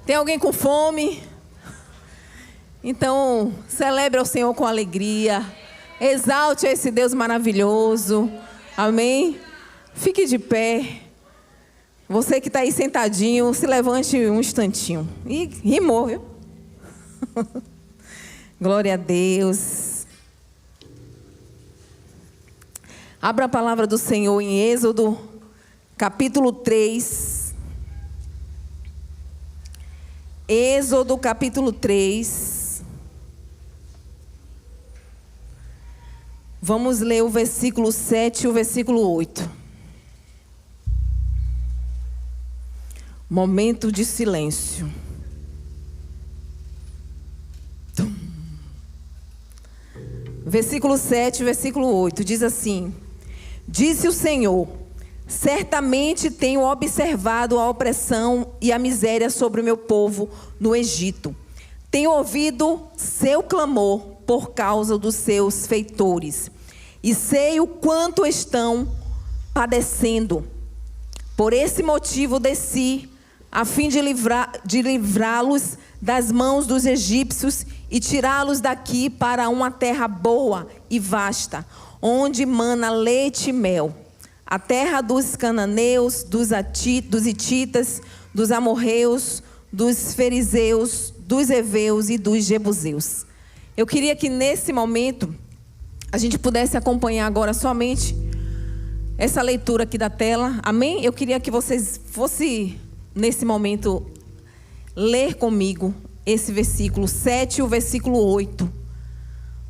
Tem alguém com fome? Então, celebre o Senhor com alegria. Exalte esse Deus maravilhoso. Amém? Fique de pé. Você que está aí sentadinho, se levante um instantinho. E rimou, viu? Glória a Deus. Abra a palavra do Senhor em Êxodo, capítulo 3. Êxodo, capítulo 3. Vamos ler o versículo 7 e o versículo 8. Momento de silêncio. Versículo 7, versículo 8, diz assim: Disse o Senhor: certamente tenho observado a opressão e a miséria sobre o meu povo no Egito. Tenho ouvido seu clamor por causa dos seus feitores, e sei o quanto estão padecendo. Por esse motivo desci, a fim de livrá-los das mãos dos egípcios e tirá-los daqui para uma terra boa e vasta, onde mana leite e mel, a terra dos cananeus, dos hititas, dos amorreus, dos fariseus, dos heveus e dos jebuseus. Eu queria que nesse momento a gente pudesse acompanhar agora somente essa leitura aqui da tela. Amém? Eu queria que vocês fossem nesse momento ler comigo esse versículo 7 e o versículo 8.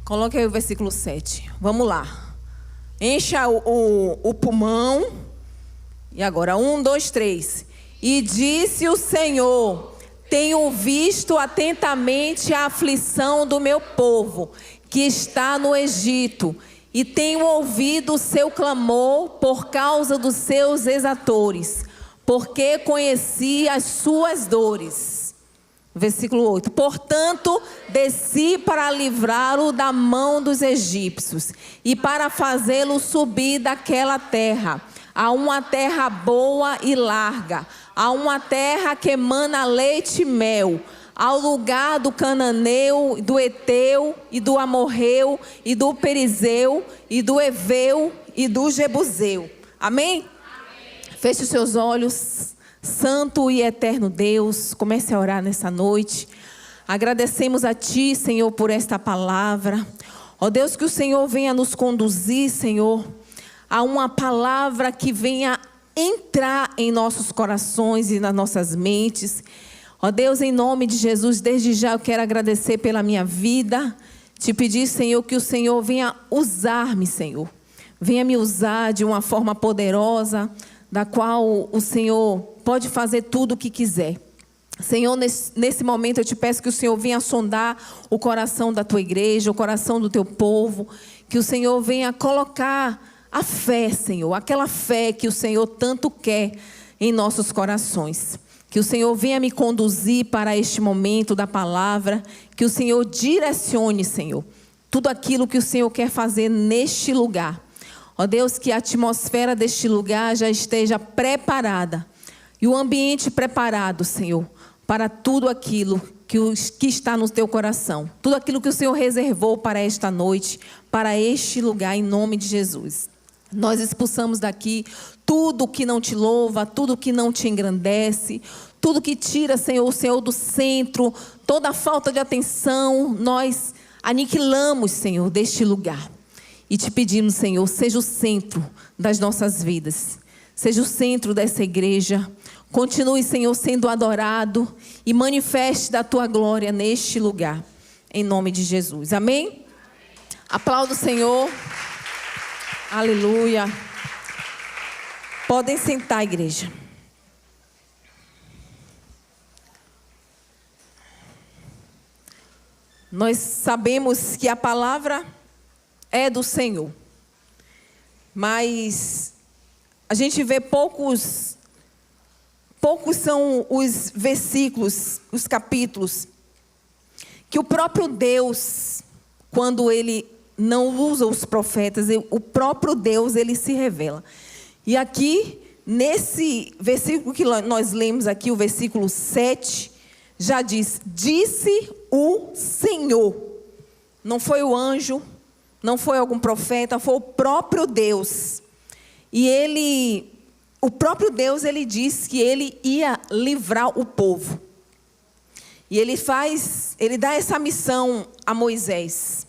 Coloque aí o versículo 7. Vamos lá. Encha o pulmão. E agora, 1, 2, 3. E disse o Senhor: tenho visto atentamente a aflição do meu povo, que está no Egito, e tenho ouvido o seu clamor por causa dos seus exatores, porque conheci as suas dores. Versículo 8. Portanto, desci para livrá-lo da mão dos egípcios e para fazê-lo subir daquela terra, a uma terra boa e larga, a uma terra que emana leite e mel, ao lugar do cananeu, do eteu e do amorreu e do perizeu e do heveu e do jebuseu. Amém? Amém. Feche os seus olhos. Santo e eterno Deus, comece a orar nessa noite. Agradecemos a Ti, Senhor, por esta palavra. Ó Deus, que o Senhor venha nos conduzir, Senhor, a uma palavra que venha entrar em nossos corações e nas nossas mentes. Ó Deus, em nome de Jesus, desde já eu quero agradecer pela minha vida. Te pedir, Senhor, que o Senhor venha usar-me, Senhor. Venha me usar de uma forma poderosa, da qual o Senhor pode fazer tudo o que quiser. Senhor, nesse momento eu te peço que o Senhor venha sondar o coração da tua igreja, o coração do teu povo, que o Senhor venha colocar a fé, Senhor, aquela fé que o Senhor tanto quer em nossos corações. Que o Senhor venha me conduzir para este momento da palavra, que o Senhor direcione, Senhor, tudo aquilo que o Senhor quer fazer neste lugar. Ó Deus, que a atmosfera deste lugar já esteja preparada e o ambiente preparado, Senhor, para tudo aquilo que está no teu coração. Tudo aquilo que o Senhor reservou para esta noite, para este lugar, em nome de Jesus. Nós expulsamos daqui tudo que não te louva, tudo que não te engrandece, tudo que tira, Senhor, o Senhor do centro, toda falta de atenção, nós aniquilamos, Senhor, deste lugar. E te pedimos, Senhor, seja o centro das nossas vidas. Seja o centro dessa igreja. Continue, Senhor, sendo adorado e manifeste da tua glória neste lugar. Em nome de Jesus. Amém? Aplauda o Senhor. Aleluia. Podem sentar, igreja. Nós sabemos que a palavra é do Senhor, mas a gente vê poucos são os versículos, os capítulos, que o próprio Deus, quando Ele não usa os profetas, o próprio Deus, Ele se revela. E aqui, nesse versículo que nós lemos aqui, o versículo 7, já disse o Senhor. Não foi o anjo, não foi algum profeta, foi o próprio Deus. E o próprio Deus, ele disse que ele ia livrar o povo. E ele dá essa missão a Moisés,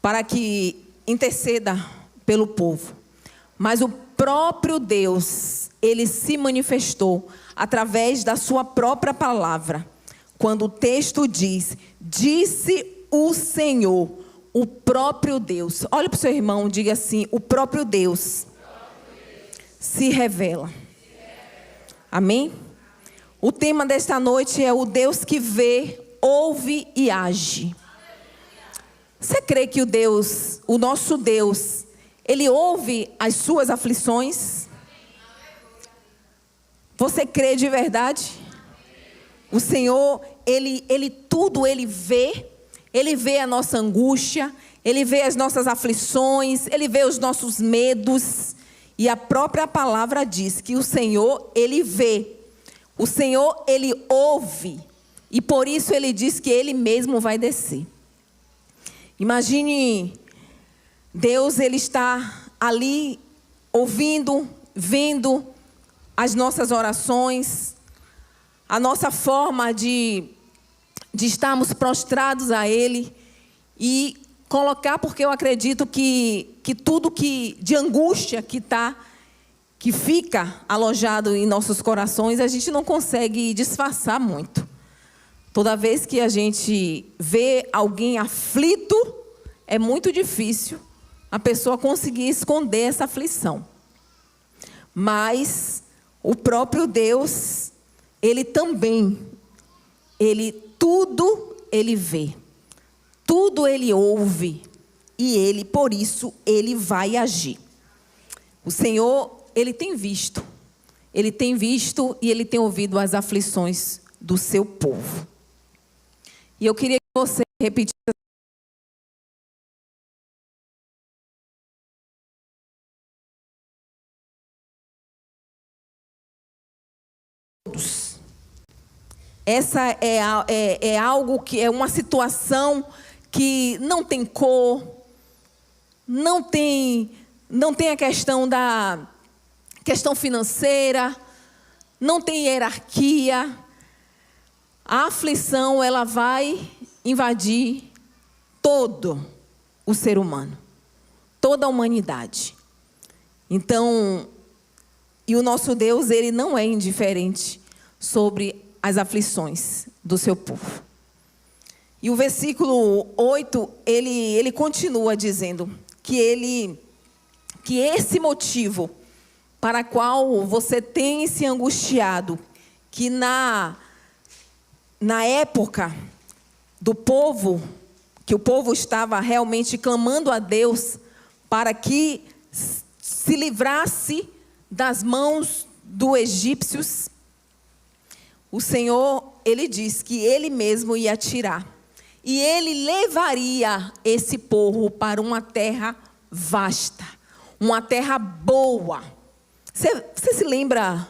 para que interceda pelo povo. Mas o próprio Deus, ele se manifestou através da sua própria palavra. Quando o texto diz, disse o Senhor, o próprio Deus. Olha para o seu irmão, diga assim, o próprio Deus se revela. Amém? O tema desta noite é o Deus que vê, ouve e age. Você crê que o nosso Deus, ele ouve as suas aflições? Você crê de verdade? O Senhor, tudo ele vê a nossa angústia, ele vê as nossas aflições, ele vê os nossos medos. E a própria palavra diz que o Senhor, ele vê. O Senhor, ele ouve. E por isso ele diz que ele mesmo vai descer. Imagine, Deus, ele está ali ouvindo, vendo as nossas orações, a nossa forma de estarmos prostrados a Ele e colocar, porque eu acredito que tudo de angústia que fica alojado em nossos corações, a gente não consegue disfarçar muito. Toda vez que a gente vê alguém aflito, é muito difícil a pessoa conseguir esconder essa aflição. Mas o próprio Deus, ele também, tudo ele vê, tudo ele ouve, e por isso ele vai agir. O Senhor, ele tem visto e ele tem ouvido as aflições do seu povo. E eu queria que você repetisse. Essa é algo que é uma situação que não tem cor, não tem a questão da questão financeira, não tem hierarquia. A aflição, ela vai invadir todo o ser humano, toda a humanidade. Então, e o nosso Deus, ele não é indiferente sobre as aflições do seu povo. E o versículo 8, ele continua dizendo que esse motivo para qual você tem se angustiado, que na época do povo, que o povo estava realmente clamando a Deus para que se livrasse das mãos dos egípcios, o Senhor, ele diz que ele mesmo ia tirar. E ele levaria esse povo para uma terra vasta, uma terra boa. Você se lembra,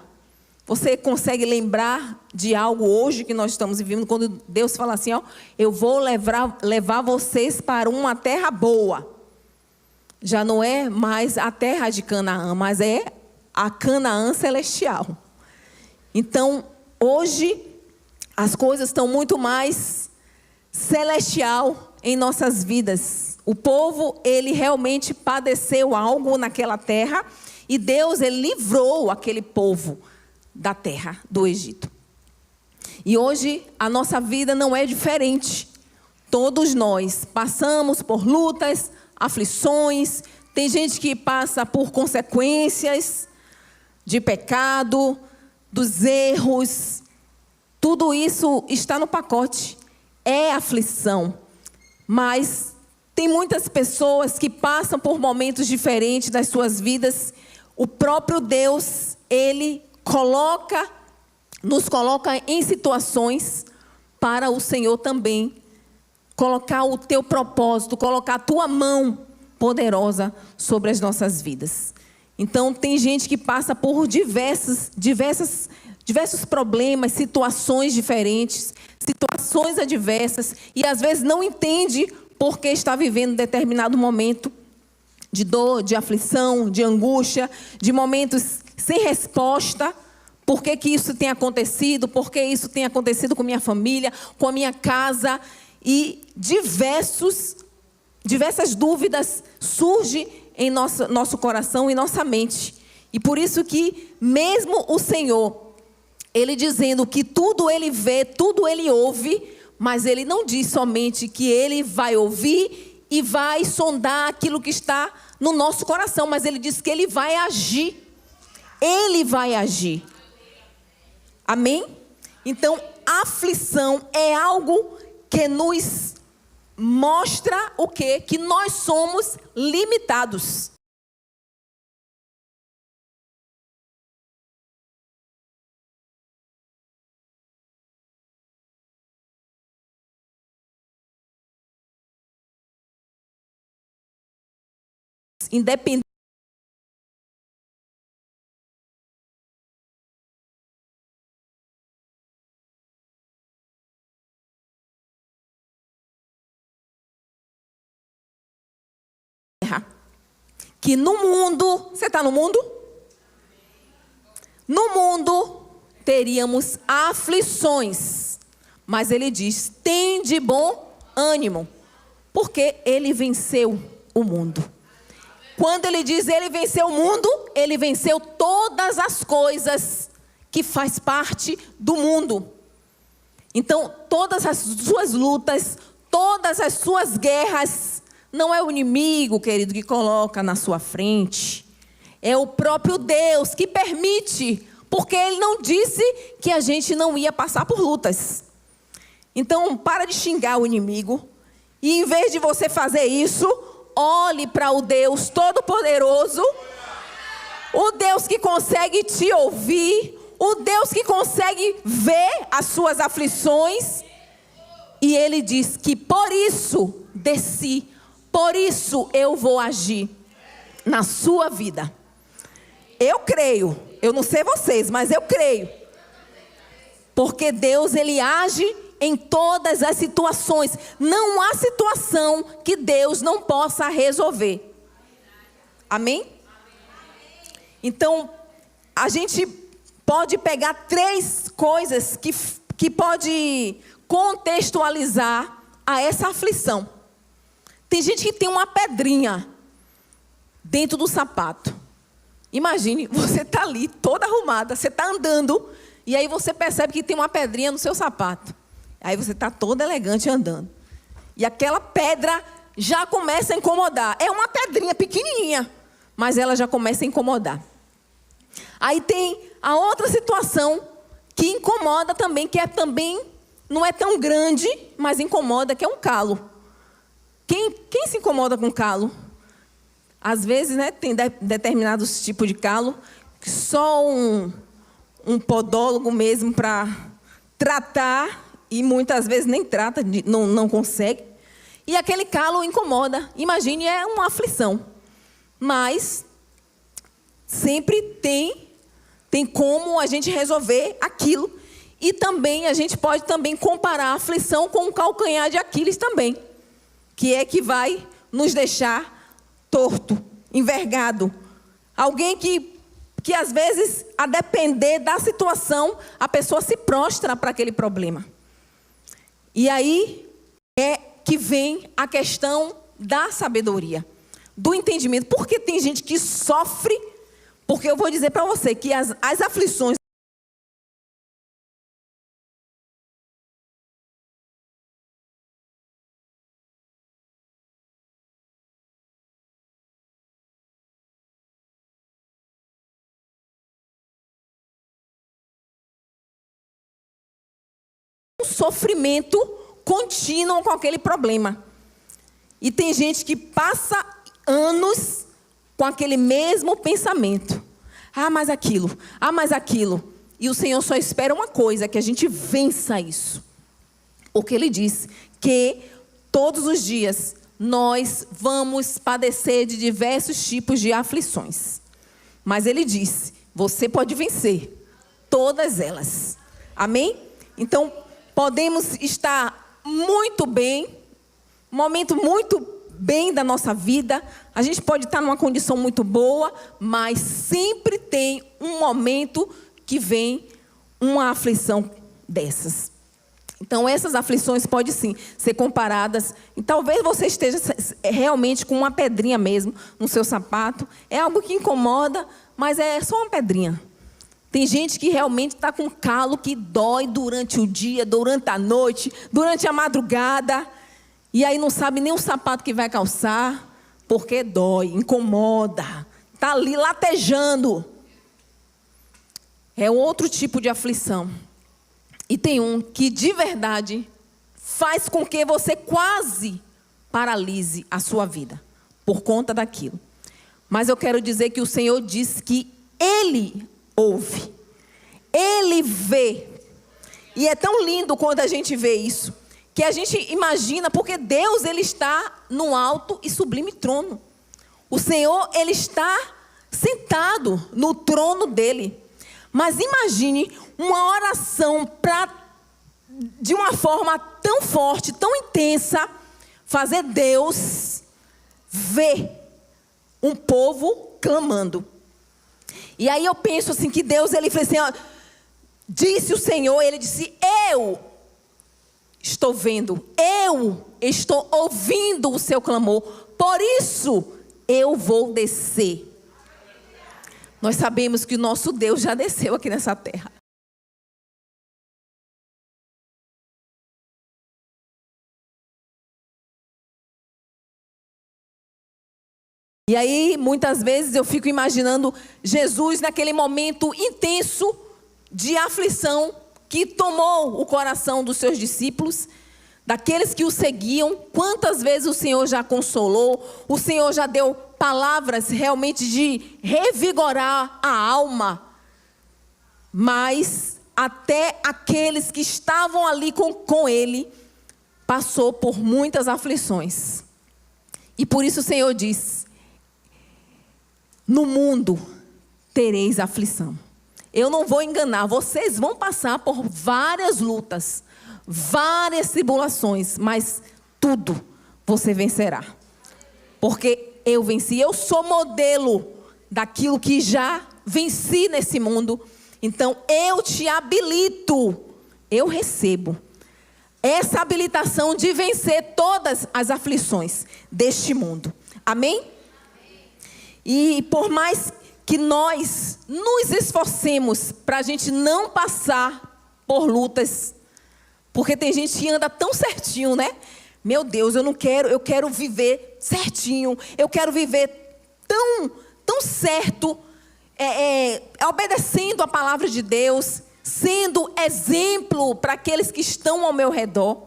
você consegue lembrar de algo hoje que nós estamos vivendo, quando Deus fala assim, ó, eu vou levar vocês para uma terra boa. Já não é mais a terra de Canaã, mas é a Canaã celestial. Então, hoje, as coisas estão muito mais celestial em nossas vidas. O povo, ele realmente padeceu algo naquela terra, e Deus, ele livrou aquele povo da terra do Egito. E hoje, a nossa vida não é diferente. Todos nós passamos por lutas, aflições. Tem gente que passa por consequências de pecado, dos erros. Tudo isso está no pacote. É aflição. Mas tem muitas pessoas que passam por momentos diferentes das suas vidas. O próprio Deus, ele nos coloca em situações para o Senhor também colocar o teu propósito, colocar a tua mão poderosa sobre as nossas vidas. Então, tem gente que passa por diversas diversos problemas, situações diferentes, situações adversas, e às vezes não entende por que está vivendo determinado momento de dor, de aflição, de angústia, de momentos sem resposta. Por que que isso tem acontecido? Por que isso tem acontecido com minha família, com a minha casa? E diversas dúvidas surgem em nosso coração e nossa mente. E por isso que mesmo o Senhor, Ele dizendo que tudo Ele vê, tudo Ele ouve, mas Ele não diz somente que Ele vai ouvir e vai sondar aquilo que está no nosso coração, mas Ele diz que Ele vai agir. Ele vai agir. Amém? Então, a aflição é algo que nos mostra o quê? Que nós somos limitados. Independente que no mundo, você está no mundo? No mundo teríamos aflições, mas Ele diz, tem de bom ânimo, porque Ele venceu o mundo. Quando Ele diz Ele venceu o mundo, Ele venceu todas as coisas que faz parte do mundo. Então, todas as suas lutas, todas as suas guerras, não é o inimigo, querido, que coloca na sua frente. É o próprio Deus que permite, porque Ele não disse que a gente não ia passar por lutas. Então, para de xingar o inimigo. E em vez de você fazer isso, olhe para o Deus Todo-Poderoso, o Deus que consegue te ouvir, o Deus que consegue ver as suas aflições. E Ele diz que por isso desci, por isso eu vou agir na sua vida. Eu creio, eu não sei vocês, mas eu creio. Porque Deus, Ele age em todas as situações. Não há situação que Deus não possa resolver. Amém? Então, a gente pode pegar 3 coisas que pode contextualizar a essa aflição. Tem gente que tem uma pedrinha dentro do sapato. Imagine, você está ali toda arrumada, você está andando, e aí você percebe que tem uma pedrinha no seu sapato. Aí você está toda elegante andando. E aquela pedra já começa a incomodar. É uma pedrinha pequenininha, mas ela já começa a incomodar. Aí tem a outra situação que incomoda também, que é também, não é tão grande, mas incomoda, que é um calo. Quem se incomoda com calo? Às vezes, né, tem determinados tipos de calo que só um podólogo mesmo para tratar, e muitas vezes nem trata, não consegue. E aquele calo incomoda. Imagine, é uma aflição. Mas sempre tem como a gente resolver aquilo. E também a gente pode também comparar a aflição com o calcanhar de Aquiles também, que é que vai nos deixar torto, envergado. Alguém que às vezes, a depender da situação, a pessoa se prostra para aquele problema. E aí é que vem a questão da sabedoria, do entendimento. Porque tem gente que sofre, porque eu vou dizer para você que as aflições sofrimento contínuo com aquele problema. E tem gente que passa anos com aquele mesmo pensamento. Ah, mais aquilo. Ah, mais aquilo. E o Senhor só espera uma coisa, que a gente vença isso. Porque Ele diz que todos os dias nós vamos padecer de diversos tipos de aflições. Mas Ele diz, você pode vencer todas elas. Amém? Então, podemos estar muito bem, um momento muito bem da nossa vida. A gente pode estar numa condição muito boa, mas sempre tem um momento que vem uma aflição dessas. Então, essas aflições podem sim ser comparadas. E talvez você esteja realmente com uma pedrinha mesmo no seu sapato. É algo que incomoda, mas é só uma pedrinha. Tem gente que realmente está com calo que dói durante o dia, durante a noite, durante a madrugada. E aí não sabe nem o sapato que vai calçar, porque dói, incomoda. Está ali latejando. É outro tipo de aflição. E tem um que de verdade faz com que você quase paralise a sua vida por conta daquilo. Mas eu quero dizer que o Senhor diz que Ele ouve, Ele vê. E é tão lindo quando a gente vê isso, que a gente imagina, porque Deus, Ele está no alto e sublime trono. O Senhor, Ele está sentado no trono dEle. Mas imagine uma oração de uma forma tão forte, tão intensa, fazer Deus ver um povo clamando. E aí eu penso assim, que Deus, Ele fez assim, ó, disse o Senhor, Ele disse, eu estou vendo, eu estou ouvindo o seu clamor, por isso eu vou descer. Nós sabemos que o nosso Deus já desceu aqui nessa terra. E aí, muitas vezes, eu fico imaginando Jesus naquele momento intenso de aflição que tomou o coração dos seus discípulos, daqueles que o seguiam. Quantas vezes o Senhor já consolou, o Senhor já deu palavras realmente de revigorar a alma. Mas até aqueles que estavam ali com Ele, passou por muitas aflições. E por isso o Senhor diz, no mundo tereis aflição. Eu não vou enganar, vocês vão passar por várias lutas, várias tribulações, mas tudo você vencerá. Porque eu venci, eu sou modelo daquilo que já venci nesse mundo. Então eu te habilito, eu recebo essa habilitação de vencer todas as aflições deste mundo. Amém? E por mais que nós nos esforcemos para a gente não passar por lutas, porque tem gente que anda tão certinho, né? Meu Deus, eu quero viver certinho, eu quero viver tão certo, obedecendo a palavra de Deus, sendo exemplo para aqueles que estão ao meu redor,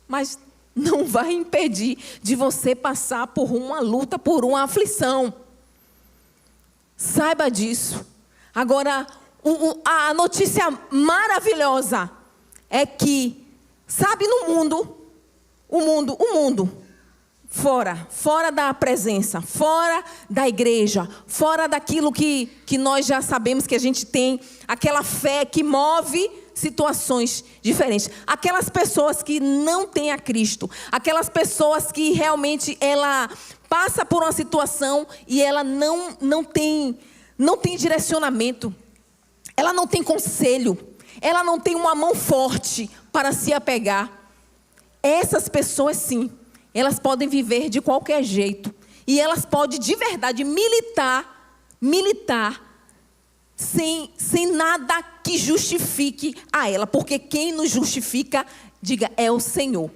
mas não vai impedir de você passar por uma luta, por uma aflição. Saiba disso. Agora, a notícia maravilhosa é que, sabe, no mundo, o mundo, fora da presença, fora da igreja, fora daquilo que nós já sabemos que a gente tem, aquela fé que move situações diferentes. Aquelas pessoas que não têm a Cristo, aquelas pessoas que realmente ela passa por uma situação e ela não tem direcionamento, ela não tem conselho, ela não tem uma mão forte para se apegar. Essas pessoas sim, elas podem viver de qualquer jeito e elas podem de verdade militar sem nada que justifique a ela, porque quem nos justifica, diga, é o Senhor.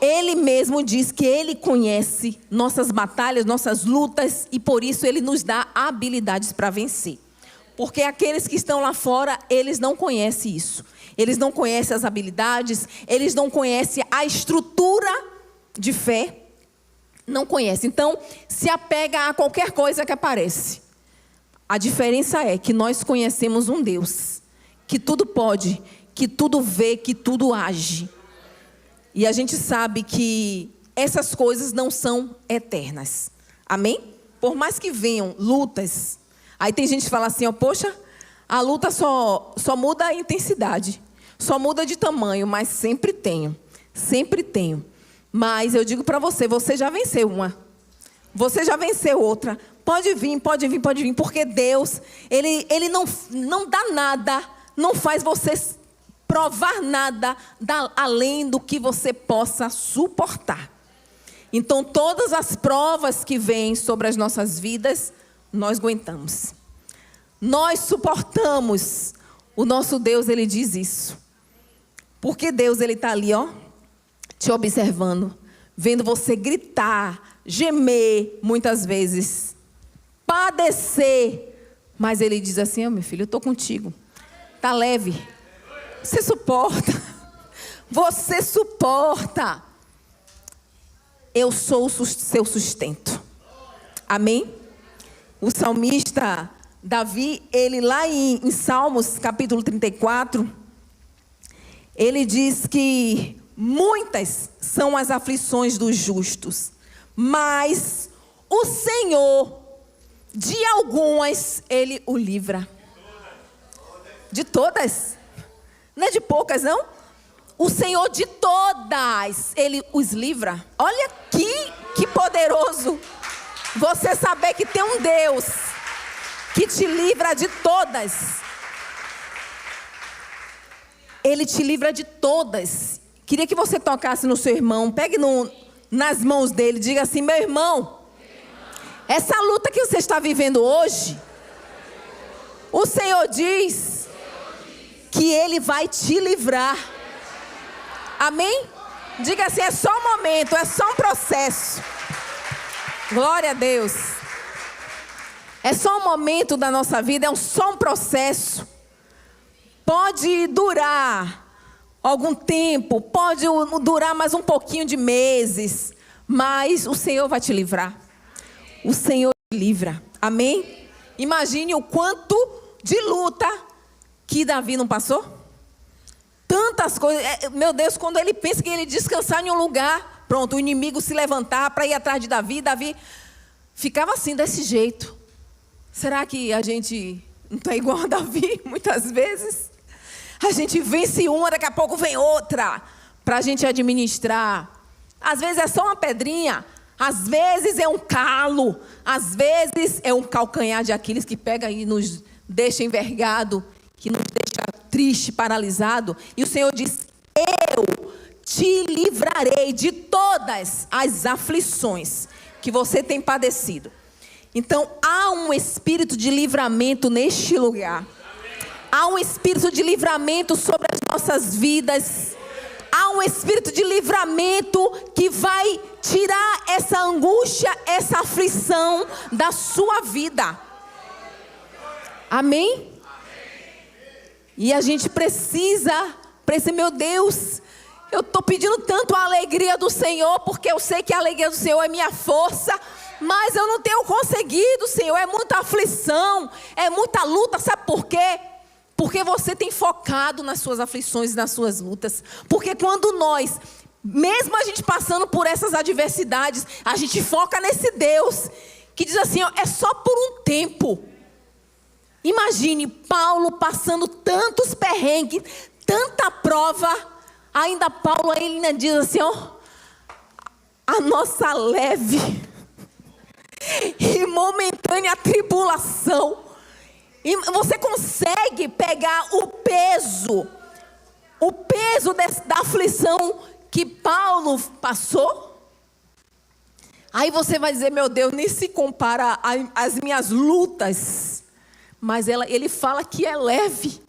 Ele mesmo diz que Ele conhece nossas batalhas, nossas lutas, e por isso Ele nos dá habilidades para vencer. Porque aqueles que estão lá fora, eles não conhecem isso. Eles não conhecem as habilidades, eles não conhecem a estrutura de fé. Não conhecem. Então, se apega a qualquer coisa que aparece. A diferença é que nós conhecemos um Deus que tudo pode, que tudo vê, que tudo age. E a gente sabe que essas coisas não são eternas. Amém? Por mais que venham lutas. Aí tem gente que fala assim, ó, poxa, A luta só muda a intensidade, só muda de tamanho, mas sempre tenho. Sempre tenho. Mas eu digo para você, você já venceu uma. Você já venceu outra. Pode vir, porque Deus, Ele não dá nada, não faz você provar nada além do que você possa suportar. Então, todas as provas que vêm sobre as nossas vidas, nós aguentamos. Nós suportamos. O nosso Deus, Ele diz isso. Porque Deus, Ele está ali, ó, te observando, vendo você gritar, gemer, muitas vezes, padecer. Mas Ele diz assim, meu filho, eu estou contigo. Está leve. Você suporta. Você suporta. Eu sou o seu sustento. Amém? O salmista Davi, ele lá em Salmos, capítulo 34, ele diz que muitas são as aflições dos justos, mas o Senhor, de algumas, Ele o livra. De todas? Não é de poucas, não? O Senhor de todas, Ele os livra. Olha que poderoso você saber que tem um Deus que te livra de todas. Ele te livra de todas. Queria que você tocasse no seu irmão, pegue nas mãos dele, diga assim, meu irmão, essa luta que você está vivendo hoje, o Senhor diz que Ele vai te livrar. Amém? Diga assim, é só um momento, é só um processo. Glória a Deus. É só um momento da nossa vida, só um processo. Pode durar algum tempo, pode durar mais um pouquinho de meses, mas o Senhor vai te livrar. O Senhor te livra. Amém? Imagine o quanto de luta que Davi não passou. Tantas coisas. Meu Deus, quando ele pensa que ele descansar em um lugar, pronto, o inimigo se levantar para ir atrás de Davi. Davi ficava assim, desse jeito. Será que a gente não está igual a Davi, muitas vezes? A gente vence uma, daqui a pouco vem outra, para a gente administrar. Às vezes é só uma pedrinha, às vezes é um calo, às vezes é um calcanhar de Aquiles que pega e nos deixa envergado, que nos deixa triste, paralisado. E o Senhor diz, eu te livrarei de todas as aflições que você tem padecido. Então, há um espírito de livramento neste lugar. Há um espírito de livramento sobre as nossas vidas. Há um espírito de livramento que vai tirar essa angústia, essa aflição da sua vida. Amém? E a gente precisa, meu Deus, eu estou pedindo tanto a alegria do Senhor, porque eu sei que a alegria do Senhor é minha força. Mas eu não tenho conseguido, Senhor. É muita aflição, é muita luta. Sabe por quê? Porque você tem focado nas suas aflições e nas suas lutas. Porque quando nós, mesmo a gente passando por essas adversidades, a gente foca nesse Deus que diz assim, ó, é só por um tempo. Imagine Paulo passando tantos perrengues, tanta prova. Ainda Paulo ainda diz assim, ó, a nossa leve e momentânea tribulação. E você consegue pegar o peso da aflição que Paulo passou? Aí você vai dizer, meu Deus, nem se compara às minhas lutas. Mas ele fala que é leve.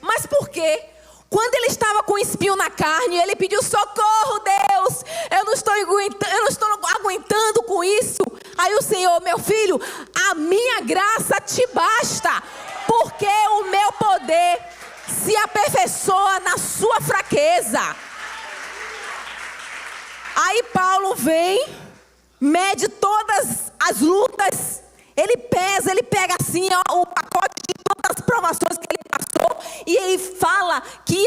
Mas por quê? Quando ele estava com o espinho na carne, ele pediu socorro, Deus. Eu não estou aguentando com isso. Aí o Senhor, meu filho, a minha graça te basta, porque o meu poder se aperfeiçoa na sua fraqueza. Aí Paulo vem, mede todas as lutas, ele pesa, ele pega assim ó, o pacote de todas as provações que ele passou, e ele fala que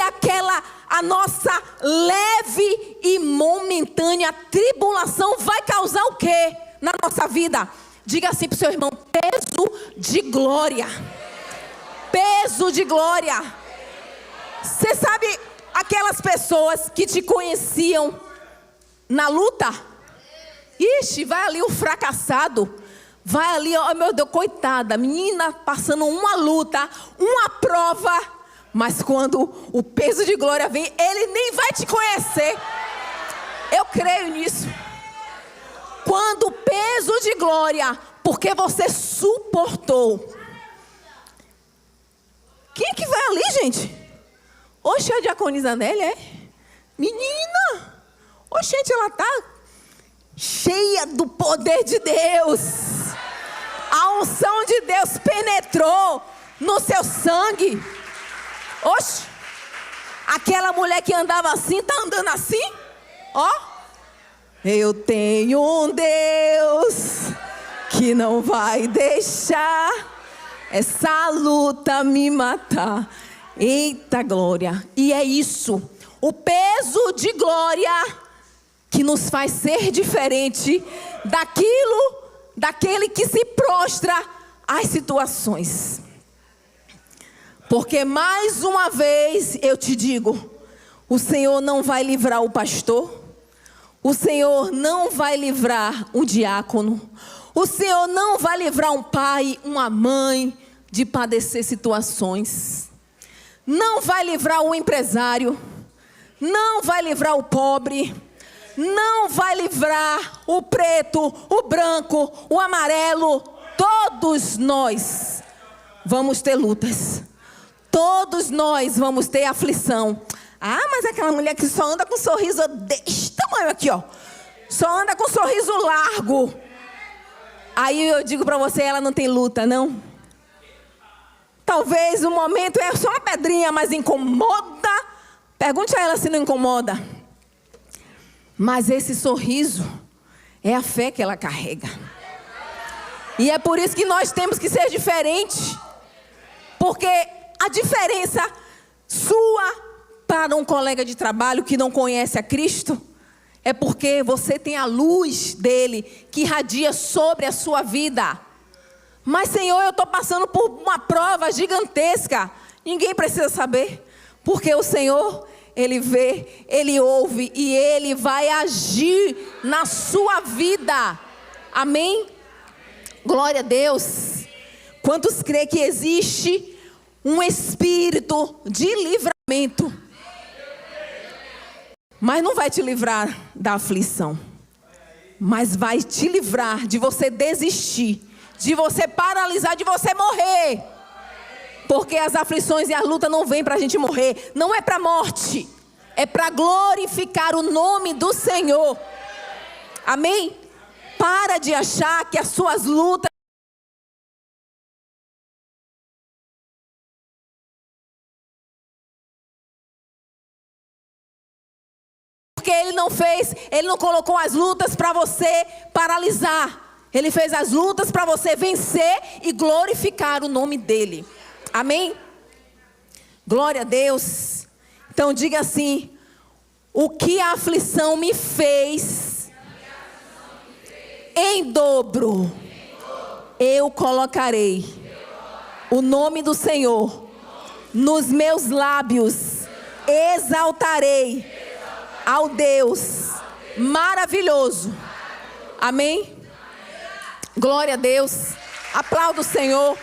a nossa leve e momentânea tribulação vai causar o quê na nossa vida? Diga assim para o seu irmão, peso de glória. Peso de glória. Você sabe aquelas pessoas que te conheciam na luta? Ixi, vai ali o fracassado. Vai ali, oh meu Deus, coitada, menina passando uma luta, uma prova. Mas quando o peso de glória vem, ele nem vai te conhecer. Eu creio nisso. Quando o peso de glória, porque você suportou. Quem é que vai ali, gente? Oxe, a diaconisa Nélia, é? Menina! Oxente, ela tá cheia do poder de Deus. A unção de Deus penetrou no seu sangue. Oxe, aquela mulher que andava assim, tá andando assim? Ó, eu tenho um Deus que não vai deixar essa luta me matar. Eita glória. E é isso, o peso de glória que nos faz ser diferente daquele que se prostra às situações. Porque mais uma vez eu te digo, o Senhor não vai livrar o pastor, o Senhor não vai livrar o diácono, o Senhor não vai livrar um pai, uma mãe de padecer situações, não vai livrar o empresário, não vai livrar o pobre, não vai livrar o preto, o branco, o amarelo. Todos nós vamos ter lutas. Todos nós vamos ter aflição. Ah, mas aquela mulher que só anda com um sorriso desse tamanho aqui, ó. Só anda com um sorriso largo. Aí eu digo para você, ela não tem luta, não? Talvez o momento é só uma pedrinha, mas incomoda. Pergunte a ela se não incomoda. Mas esse sorriso é a fé que ela carrega. E é por isso que nós temos que ser diferentes. Porque a diferença sua para um colega de trabalho que não conhece a Cristo é porque você tem a luz dele que irradia sobre a sua vida. Mas Senhor, eu estou passando por uma prova gigantesca. Ninguém precisa saber. Porque o Senhor, Ele vê, Ele ouve e Ele vai agir na sua vida. Amém? Glória a Deus. Quantos crê que existe um espírito de livramento? Mas não vai te livrar da aflição. Mas vai te livrar de você desistir, de você paralisar, de você morrer. Porque as aflições e a luta não vêm para a gente morrer. Não é para a morte. É para glorificar o nome do Senhor. Amém? Para de achar que as suas lutas... Porque Ele não colocou as lutas para você paralisar. Ele fez as lutas para você vencer e glorificar o nome dEle. Amém? Glória a Deus. Então diga assim: o que a aflição me fez, em dobro, eu colocarei o nome do Senhor nos meus lábios, exaltarei ao Deus maravilhoso. Amém? Glória a Deus. Aplauda o Senhor.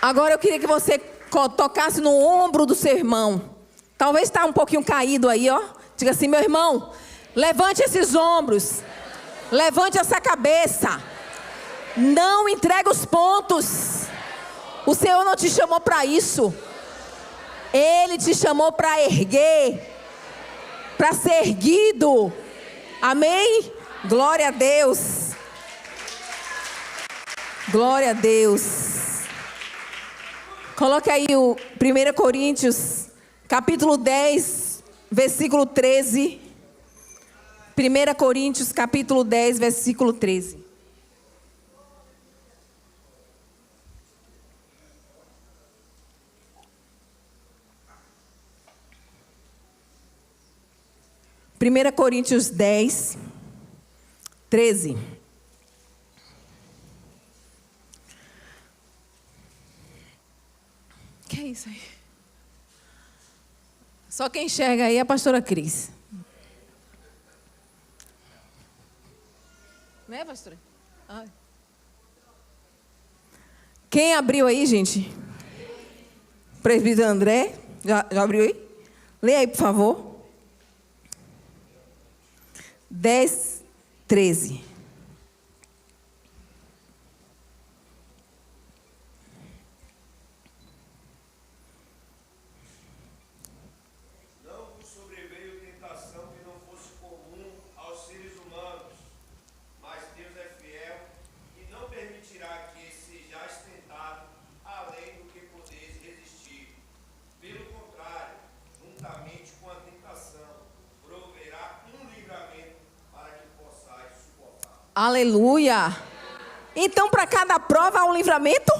Agora eu queria que você tocasse no ombro do seu irmão. Talvez está um pouquinho caído aí, ó. Diga assim: meu irmão, levante esses ombros. Levante essa cabeça. Não entregue os pontos. O Senhor não te chamou para isso. Ele te chamou para erguer, para ser erguido. Amém? Glória a Deus. Glória a Deus. Coloque aí o 1 Coríntios, capítulo 10, versículo 13. 1 Coríntios, capítulo 10, versículo 13. Primeira Coríntios 10, 13. isso aí? Só quem enxerga aí é a pastora Cris. Né, pastora? Ai. Quem abriu aí, gente? Presbítero André. Já abriu aí? Lê aí, por favor. 10, 13. Aleluia! Então, para cada prova há um livramento?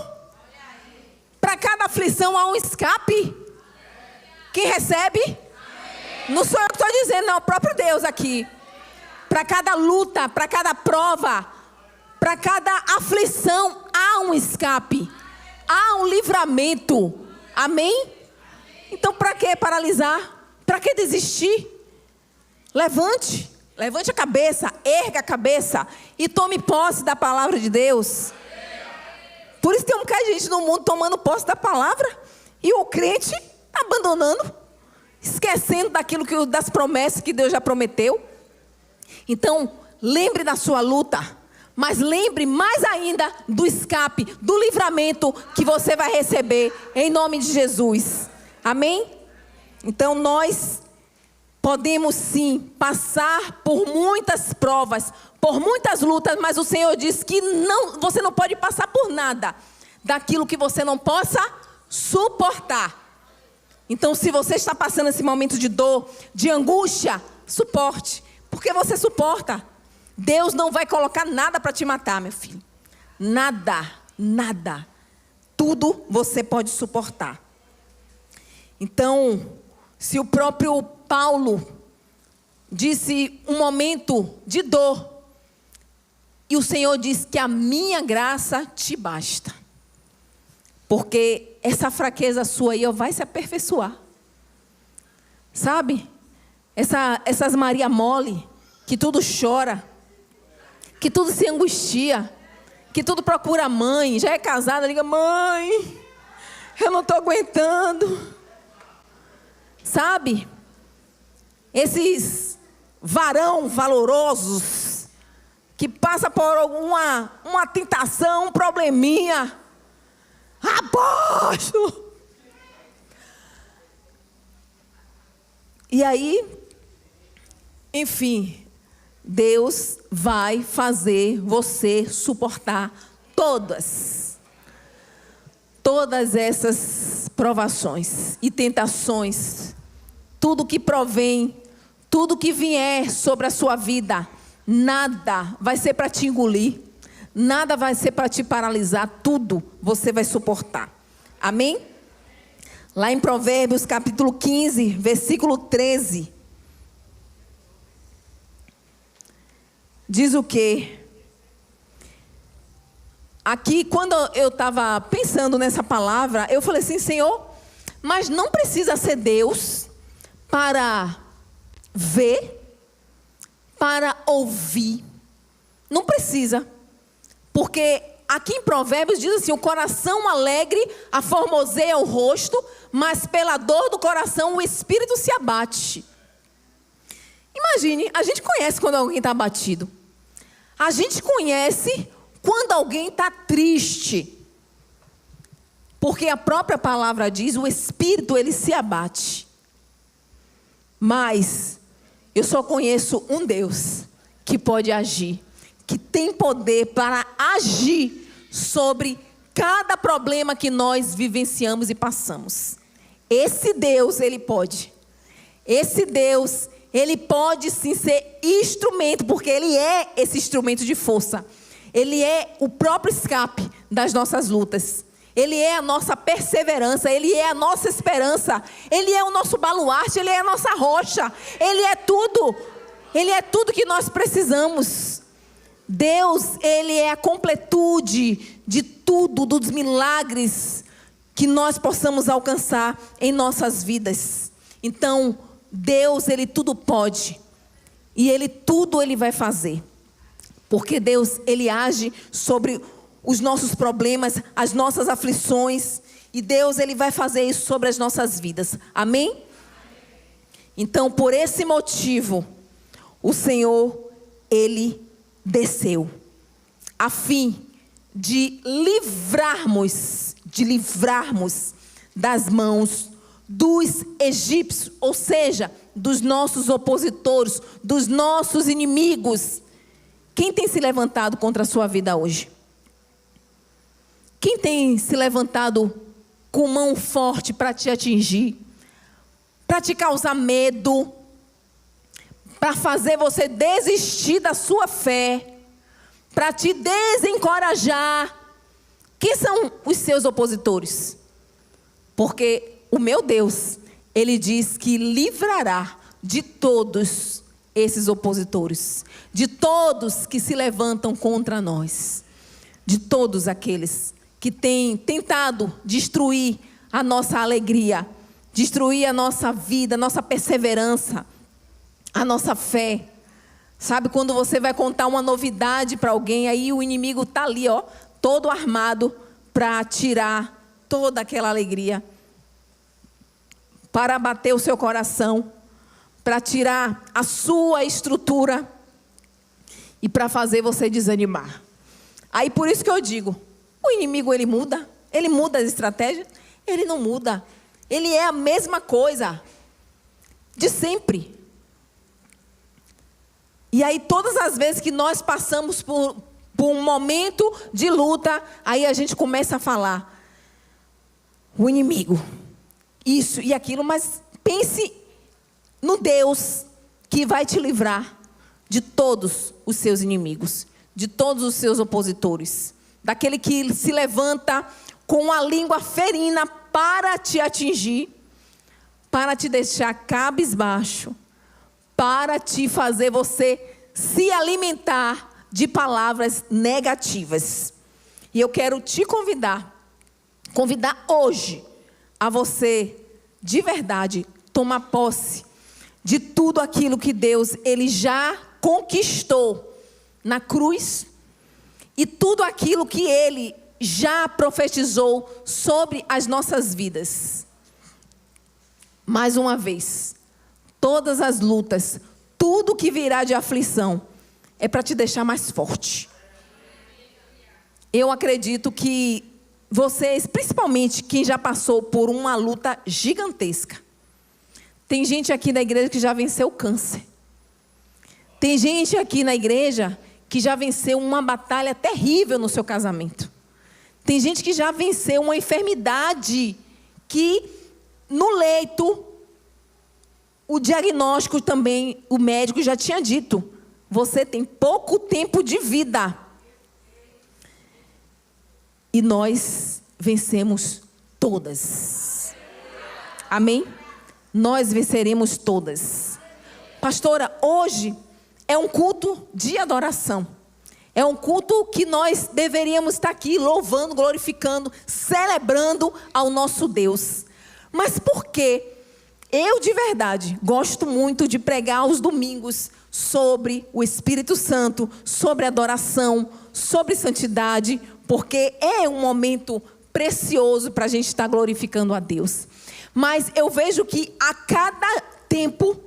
Para cada aflição há um escape? Quem recebe? Não sou eu que estou dizendo, não, é o próprio Deus aqui. Para cada luta, para cada prova, para cada aflição há um escape, há um livramento. Amém? Então, para que paralisar? Para que desistir? Levante a cabeça, erga a cabeça e tome posse da palavra de Deus. Por isso tem um bocado de gente no mundo tomando posse da palavra e o crente abandonando, esquecendo das promessas que Deus já prometeu. Então, lembre da sua luta, mas lembre mais ainda do escape, do livramento que você vai receber em nome de Jesus. Amém? Então, nós podemos sim passar por muitas provas, por muitas lutas, mas o Senhor diz que você não pode passar por nada daquilo que você não possa suportar. Então, se você está passando esse momento de dor, de angústia, suporte, porque você suporta. Deus não vai colocar nada para te matar, meu filho. Nada, nada. Tudo você pode suportar. Então, se o próprio Paulo disse um momento de dor, e o Senhor diz que a minha graça te basta, porque essa fraqueza sua aí vai se aperfeiçoar, sabe? Essas Maria mole, que tudo chora, que tudo se angustia, que tudo procura a mãe, já é casada, liga, mãe, eu não estou aguentando, sabe? Esses varão valorosos que passa por uma tentação, um probleminha. Apóstolo! E aí, enfim, Deus vai fazer você suportar todas essas provações e tentações, tudo que provém, tudo que vier sobre a sua vida, nada vai ser para te engolir, nada vai ser para te paralisar, tudo você vai suportar. Amém? Lá em Provérbios capítulo 15, versículo 13. Diz o quê? Aqui, quando eu estava pensando nessa palavra, eu falei assim, Senhor, mas não precisa ser Deus para ver, para ouvir. Não precisa. Porque aqui em Provérbios diz assim, o coração alegre aformoseia o rosto, mas pela dor do coração o espírito se abate. Imagine, a gente conhece quando alguém está abatido. A gente conhece quando alguém está triste. Porque a própria palavra diz, o espírito ele se abate. Mas eu só conheço um Deus que pode agir, que tem poder para agir sobre cada problema que nós vivenciamos e passamos. Esse Deus, ele pode. Esse Deus, ele pode sim ser instrumento, porque ele é esse instrumento de força. Ele é o próprio escape das nossas lutas. Ele é a nossa perseverança, ele é a nossa esperança, ele é o nosso baluarte, ele é a nossa rocha, ele é tudo que nós precisamos. Deus, ele é a completude de tudo, dos milagres, que nós possamos alcançar em nossas vidas. Então, Deus, Ele tudo pode. E Ele vai fazer. Porque Deus, Ele age sobre os nossos problemas, as nossas aflições. E Deus, Ele vai fazer isso sobre as nossas vidas. Amém? Então, por esse motivo, o Senhor, Ele desceu. A fim de livrarmos das mãos dos egípcios, ou seja, dos nossos opositores, dos nossos inimigos. Quem tem se levantado contra a sua vida hoje? Quem tem se levantado com mão forte para te atingir, para te causar medo, para fazer você desistir da sua fé, para te desencorajar? Quem são os seus opositores? Porque o meu Deus, Ele diz que livrará de todos esses opositores, de todos que se levantam contra nós, de todos aqueles que têm tentado destruir a nossa alegria, destruir a nossa vida, a nossa perseverança, a nossa fé. Sabe, quando você vai contar uma novidade para alguém, aí o inimigo está ali, ó, todo armado para tirar toda aquela alegria, para abater o seu coração, para tirar a sua estrutura e para fazer você desanimar. Aí por isso que eu digo, o inimigo ele muda as estratégias? Ele não muda. Ele é a mesma coisa de sempre. E aí todas as vezes que nós passamos por um momento de luta, aí a gente começa a falar, o inimigo, isso e aquilo, mas pense no Deus que vai te livrar de todos os seus inimigos, de todos os seus opositores, daquele que se levanta com a língua ferina para te atingir, para te deixar cabisbaixo, para te fazer você se alimentar de palavras negativas. E eu quero te convidar hoje a você, de verdade, tomar posse de tudo aquilo que Deus, Ele já conquistou na cruz e tudo aquilo que Ele já profetizou sobre as nossas vidas. Mais uma vez, todas as lutas, tudo que virá de aflição, é para te deixar mais forte. Eu acredito que vocês, principalmente quem já passou por uma luta gigantesca. Tem gente aqui na igreja que já venceu o câncer. Tem gente aqui na igreja que já venceu uma batalha terrível no seu casamento. Tem gente que já venceu uma enfermidade que no leito, o diagnóstico também, o médico já tinha dito, você tem pouco tempo de vida. E nós vencemos todas. Amém? Nós venceremos todas. Pastora, hoje é um culto de adoração. É um culto que nós deveríamos estar aqui louvando, glorificando, celebrando ao nosso Deus. Mas por quê? Eu de verdade gosto muito de pregar aos domingos sobre o Espírito Santo, sobre adoração, sobre santidade, porque é um momento precioso para a gente estar glorificando a Deus. Mas eu vejo que a cada tempo,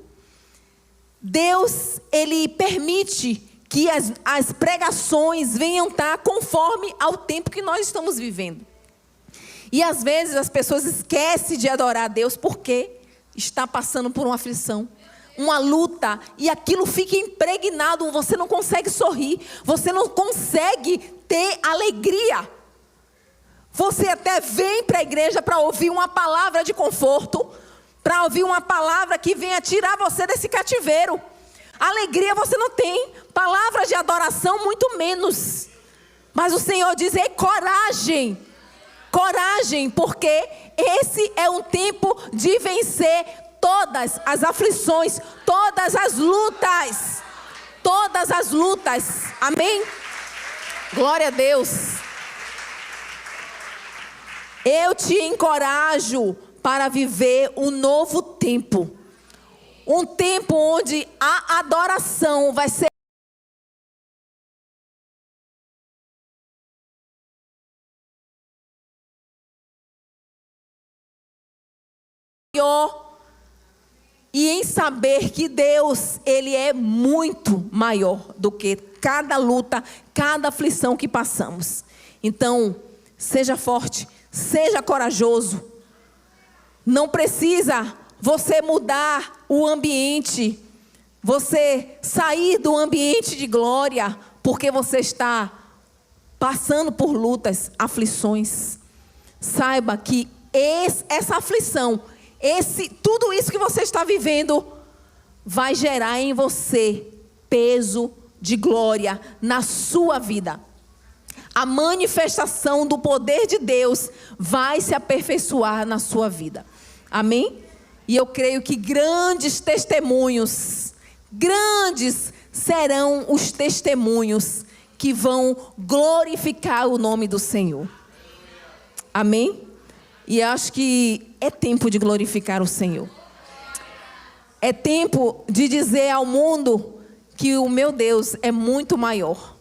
Deus, Ele permite que as pregações venham estar conforme ao tempo que nós estamos vivendo. E às vezes as pessoas esquecem de adorar a Deus porque está passando por uma aflição, uma luta, e aquilo fica impregnado, você não consegue sorrir, você não consegue ter alegria. Você até vem para a igreja para ouvir uma palavra de conforto, para ouvir uma palavra que venha tirar você desse cativeiro. Alegria você não tem, palavras de adoração muito menos. Mas o Senhor diz, ei, coragem, coragem, porque esse é um tempo de vencer todas as aflições, todas as lutas. Todas as lutas. Amém? Glória a Deus. Eu te encorajo para viver um novo tempo. Um tempo onde a adoração vai ser maior. E em saber que Deus, Ele é muito maior do que cada luta, cada aflição que passamos. Então, seja forte, seja corajoso. Não precisa você mudar o ambiente, você sair do ambiente de glória, porque você está passando por lutas, aflições. Saiba que essa aflição, tudo isso que você está vivendo, vai gerar em você peso de glória na sua vida. A manifestação do poder de Deus vai se aperfeiçoar na sua vida. Amém? E eu creio que grandes serão os testemunhos que vão glorificar o nome do Senhor. Amém? E acho que é tempo de glorificar o Senhor. É tempo de dizer ao mundo que o meu Deus é muito maior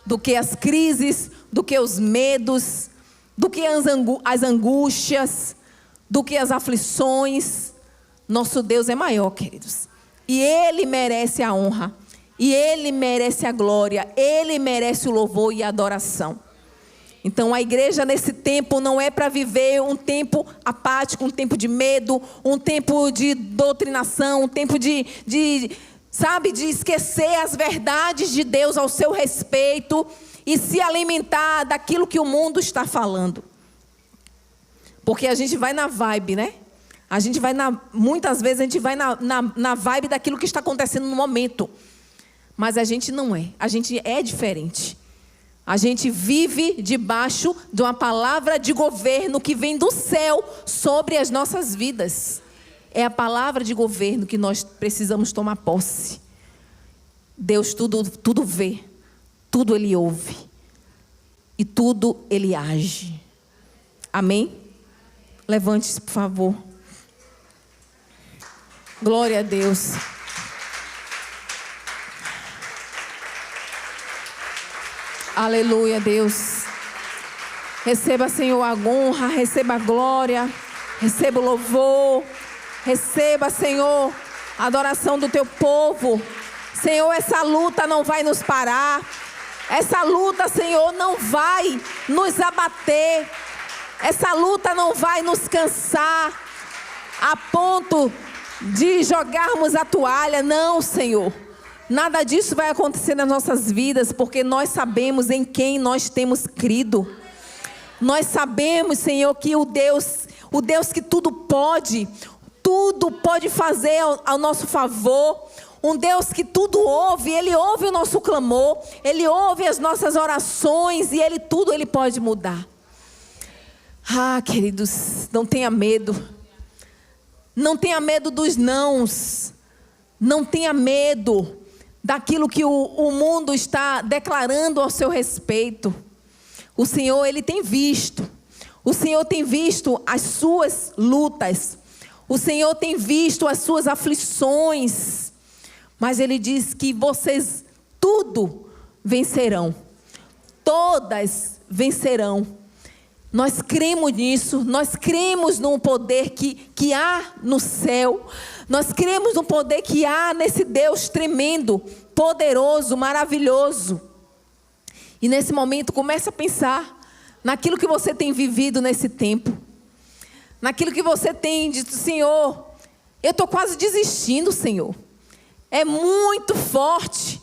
do que as crises, do que os medos, do que as angústias, do que as aflições. Nosso Deus é maior, queridos. E Ele merece a honra. E Ele merece a glória. Ele merece o louvor e a adoração. Então a igreja nesse tempo não é para viver um tempo apático, um tempo de medo, um tempo de doutrinação, um tempo de esquecer as verdades de Deus ao seu respeito e se alimentar daquilo que o mundo está falando. Porque a gente vai na vibe, né? Muitas vezes a gente vai na vibe daquilo que está acontecendo no momento. Mas a gente não é. A gente é diferente. A gente vive debaixo de uma palavra de governo que vem do céu sobre as nossas vidas. É a palavra de governo que nós precisamos tomar posse. Deus tudo vê, tudo Ele ouve e tudo Ele age. Amém? Levante-se, por favor. Glória a Deus. Aleluia, Deus. Receba, Senhor, a honra, receba a glória, receba o louvor, receba, Senhor, a adoração do teu povo. Senhor, essa luta não vai nos parar. Essa luta, Senhor, não vai nos abater. Essa luta não vai nos cansar a ponto de jogarmos a toalha. Não, Senhor. Nada disso vai acontecer nas nossas vidas, porque nós sabemos em quem nós temos crido. Nós sabemos, Senhor, que o Deus que tudo pode fazer ao nosso favor. Um Deus que tudo ouve, Ele ouve o nosso clamor, Ele ouve as nossas orações e Ele pode mudar. Ah, queridos, não tenha medo. Não tenha medo dos nãos. Não tenha medo daquilo que o mundo está declarando ao seu respeito. O Senhor, Ele tem visto. O Senhor tem visto as suas lutas. O Senhor tem visto as suas aflições. Mas Ele diz que vocês tudo vencerão. Todas vencerão. Nós cremos nisso, nós cremos no poder que há no céu, nós cremos no poder que há nesse Deus tremendo, poderoso, maravilhoso. E nesse momento comece a pensar naquilo que você tem vivido nesse tempo, naquilo que você tem dito: Senhor, eu estou quase desistindo, Senhor, é muito forte,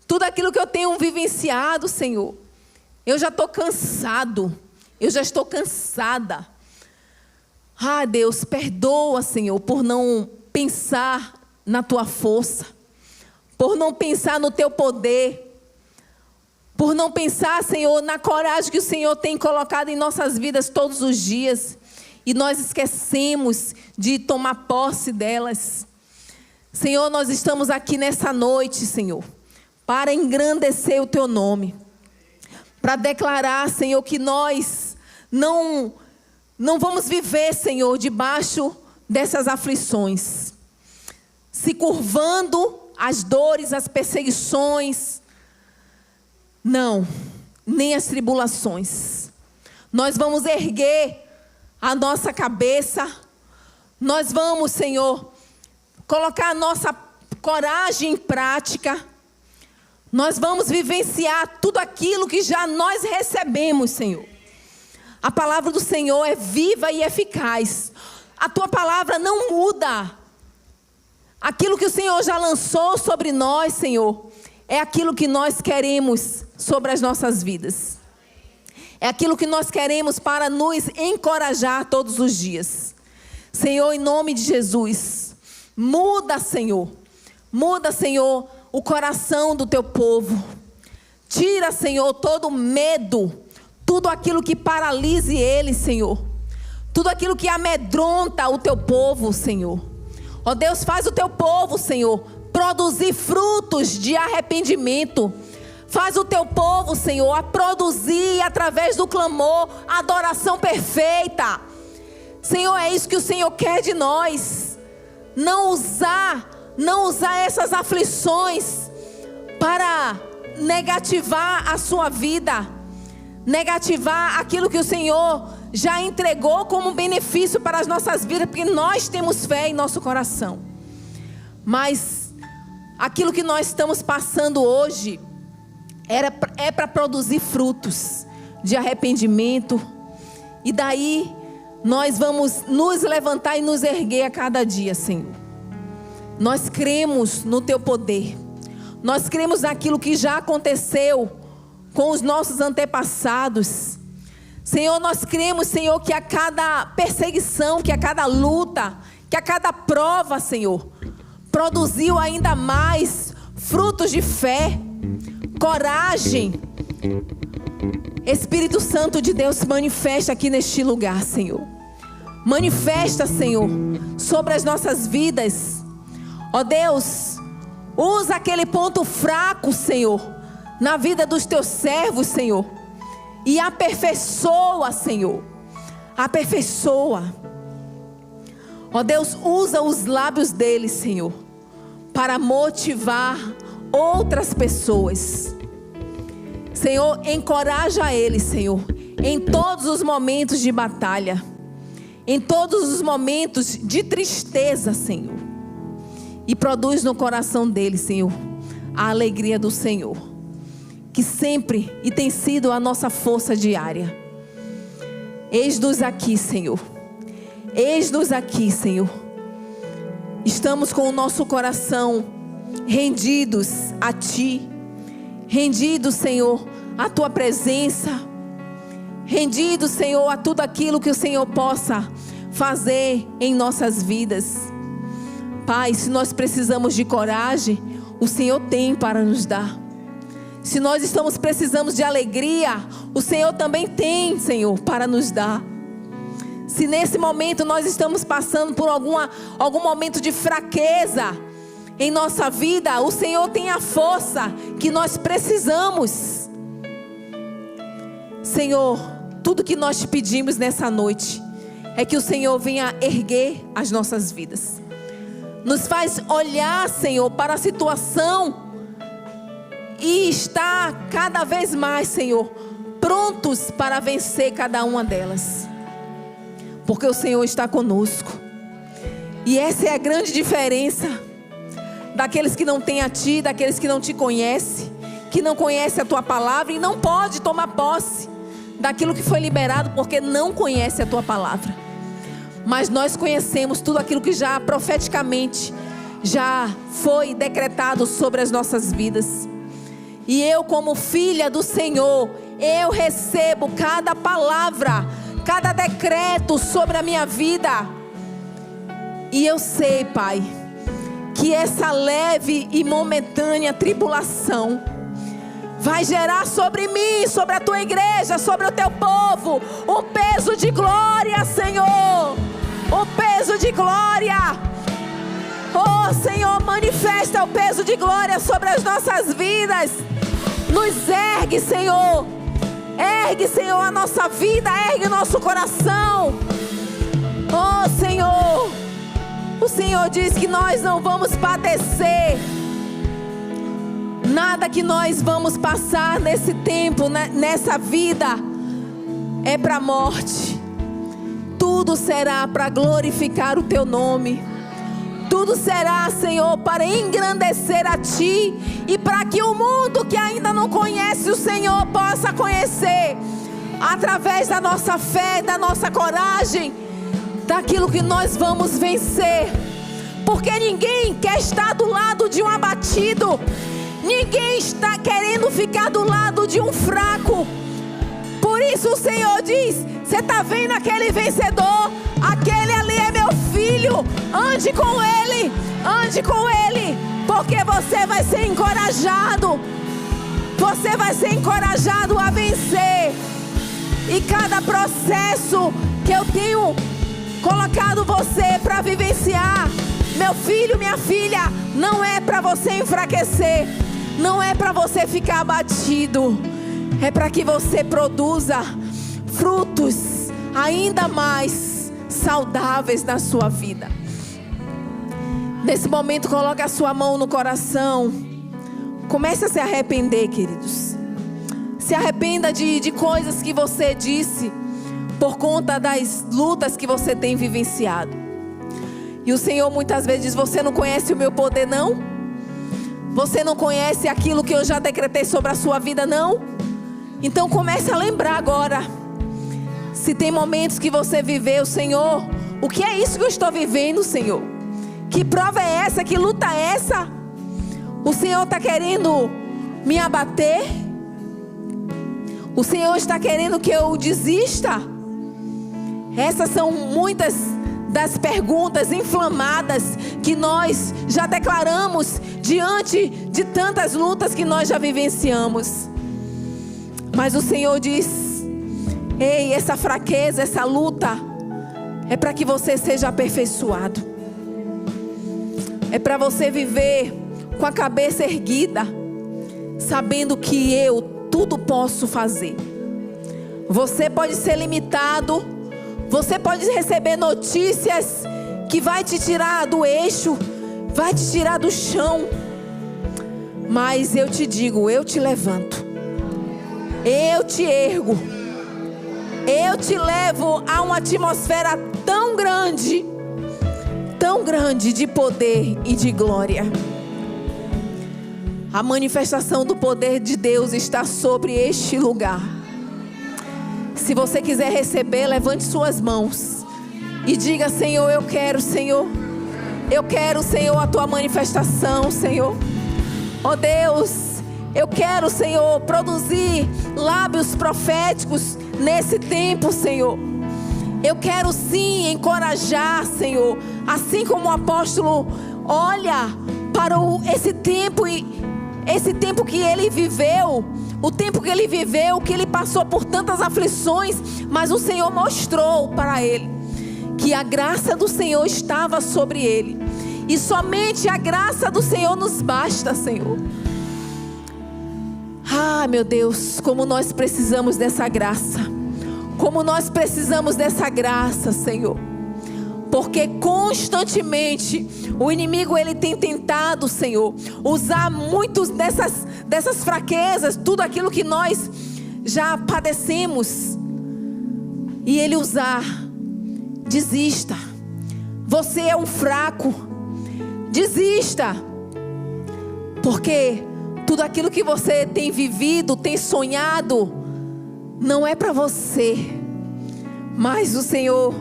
tudo aquilo que eu tenho vivenciado, Senhor, eu já estou cansado. Eu já estou cansada. Ah, Deus, perdoa, Senhor, por não pensar na tua força, por não pensar no teu poder, por não pensar, Senhor, na coragem que o Senhor tem colocado em nossas vidas todos os dias, e nós esquecemos de tomar posse delas. Senhor, nós estamos aqui nessa noite, Senhor, para engrandecer o teu nome, para declarar, Senhor, que nós não não vamos viver, Senhor, debaixo dessas aflições, se curvando às dores, às perseguições. Não, nem as tribulações. Nós vamos erguer a nossa cabeça. Nós vamos, Senhor, colocar a nossa coragem em prática. Nós vamos vivenciar tudo aquilo que já nós recebemos, Senhor. A palavra do Senhor é viva e eficaz. A tua palavra não muda. Aquilo que o Senhor já lançou sobre nós, Senhor, é aquilo que nós queremos sobre as nossas vidas. É aquilo que nós queremos para nos encorajar todos os dias. Senhor, em nome de Jesus, muda, Senhor. Muda, Senhor, o coração do teu povo. Tira, Senhor, todo medo, tudo aquilo que paralise ele, Senhor. Tudo aquilo que amedronta o teu povo, Senhor. Ó Deus, faz o teu povo, Senhor, produzir frutos de arrependimento. Faz o teu povo, Senhor, a produzir através do clamor a adoração perfeita. Senhor, é isso que o Senhor quer de nós. Não usar essas aflições para negativar a sua vida, negativar aquilo que o Senhor já entregou como benefício para as nossas vidas, porque nós temos fé em nosso coração. Mas aquilo que nós estamos passando hoje é para produzir frutos de arrependimento. E daí nós vamos nos levantar e nos erguer a cada dia, Senhor. Nós cremos no teu poder. Nós cremos naquilo que já aconteceu com os nossos antepassados. Senhor, nós cremos, Senhor, que a cada perseguição, que a cada luta, que a cada prova, Senhor, produziu ainda mais frutos de fé, coragem. Espírito Santo de Deus, manifesta aqui neste lugar, Senhor. Manifesta, Senhor, sobre as nossas vidas. Ó Deus, usa aquele ponto fraco, Senhor, na vida dos teus servos, Senhor. E aperfeiçoa, Senhor. Aperfeiçoa. Ó Deus, usa os lábios deles, Senhor, para motivar outras pessoas. Senhor, encoraja eles, Senhor, em todos os momentos de batalha, em todos os momentos de tristeza, Senhor. E produz no coração deles, Senhor, a alegria do Senhor, que sempre e tem sido a nossa força diária. Eis-nos aqui, Senhor. Eis-nos aqui, Senhor. Estamos com o nosso coração rendidos a Ti. Rendidos, Senhor, à Tua presença. Rendidos, Senhor, a tudo aquilo que o Senhor possa fazer em nossas vidas. Pai, se nós precisamos de coragem, o Senhor tem para nos dar. Se nós estamos precisando de alegria, o Senhor também tem, Senhor, para nos dar. Se nesse momento nós estamos passando por algum momento de fraqueza em nossa vida, o Senhor tem a força que nós precisamos. Senhor, tudo que nós te pedimos nessa noite é que o Senhor venha erguer as nossas vidas. Nos faz olhar, Senhor, para a situação e estar cada vez mais, Senhor, prontos para vencer cada uma delas. Porque o Senhor está conosco. E essa é a grande diferença daqueles que não têm a Ti, daqueles que não Te conhecem, que não conhecem a Tua palavra e não pode tomar posse daquilo que foi liberado porque não conhece a Tua palavra. Mas nós conhecemos tudo aquilo que já profeticamente já foi decretado sobre as nossas vidas. E eu, como filha do Senhor, eu recebo cada palavra, cada decreto sobre a minha vida. E eu sei, Pai, que essa leve e momentânea tribulação vai gerar sobre mim, sobre a Tua igreja, sobre o Teu povo, um peso de glória, Senhor. Um peso de glória. Oh, Senhor, manifesta o peso de glória sobre as nossas vidas. Nos ergue, Senhor. Ergue, Senhor, a nossa vida, ergue o nosso coração. Oh, Senhor, o Senhor diz que nós não vamos padecer. Nada que nós vamos passar nesse tempo, nessa vida, é para a morte. Tudo será para glorificar o Teu nome. Tudo será, Senhor, para engrandecer a Ti e para que o mundo que ainda não conhece o Senhor possa conhecer, através da nossa fé, da nossa coragem, daquilo que nós vamos vencer. Porque ninguém quer estar do lado de um abatido. Ninguém está querendo ficar do lado de um fraco. Por isso o Senhor diz: você está vendo aquele vencedor? Aquele ali é meu filho. Ande com ele, ande com ele, porque você vai ser encorajado. Você vai ser encorajado a vencer. E cada processo que eu tenho colocado você para vivenciar, meu filho, minha filha, não é para você enfraquecer. Não é para você ficar abatido. É para que você produza frutos ainda mais saudáveis na sua vida. Nesse momento, coloque a sua mão no coração. Comece a se arrepender, queridos. Se arrependa de coisas que você disse por conta das lutas que você tem vivenciado. E o Senhor muitas vezes diz: você não conhece o meu poder, não? Você não conhece aquilo que eu já decretei sobre a sua vida, não? Então comece a lembrar agora. Se tem momentos que você viveu, Senhor, o que é isso que eu estou vivendo, Senhor? Que prova é essa? Que luta é essa? O Senhor está querendo me abater? O Senhor está querendo que eu desista? Essas são muitas das perguntas inflamadas que nós já declaramos diante de tantas lutas que nós já vivenciamos. Mas o Senhor diz: ei, essa fraqueza, essa luta é para que você seja aperfeiçoado. É para você viver com a cabeça erguida, sabendo que eu tudo posso fazer. Você pode ser limitado. Você pode receber notícias que vai te tirar do eixo, vai te tirar do chão. Mas eu te digo, eu te levanto. Eu te ergo. Eu te levo a uma atmosfera tão grande de poder e de glória. A manifestação do poder de Deus está sobre este lugar. Se você quiser receber, levante suas mãos e diga: Senhor, eu quero, Senhor. Eu quero, Senhor, a tua manifestação, Senhor. Oh Deus, eu quero, Senhor, produzir lábios proféticos nesse tempo, Senhor. Eu quero sim encorajar, Senhor, assim como o apóstolo olha para esse tempo e esse tempo que ele viveu. O tempo que ele viveu, que ele passou por tantas aflições, mas o Senhor mostrou para ele que a graça do Senhor estava sobre ele. E somente a graça do Senhor nos basta, Senhor. Ah, meu Deus, como nós precisamos dessa graça. Como nós precisamos dessa graça, Senhor. Porque constantemente o inimigo ele tem tentado, Senhor, usar muitas dessas fraquezas, tudo aquilo que nós já padecemos, e ele usar: desista, você é um fraco, desista, porque tudo aquilo que você tem vivido, tem sonhado, não é para você. Mas o Senhor,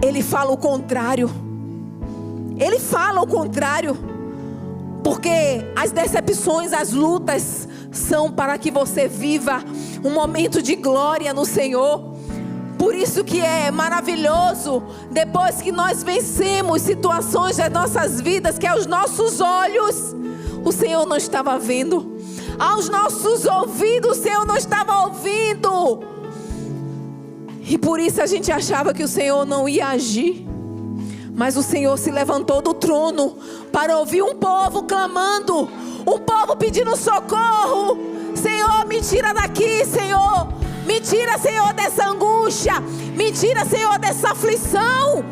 Ele fala o contrário. Ele fala o contrário. Porque as decepções, as lutas são para que você viva um momento de glória no Senhor. Por isso que é maravilhoso, depois que nós vencemos situações das nossas vidas, que aos nossos olhos o Senhor não estava vendo, aos nossos ouvidos o Senhor não estava ouvindo. E por isso a gente achava que o Senhor não ia agir. Mas o Senhor se levantou do trono para ouvir um povo clamando, um povo pedindo socorro, Senhor, me tira daqui, Senhor. Me tira, Senhor, dessa angústia. Me tira, Senhor, dessa aflição.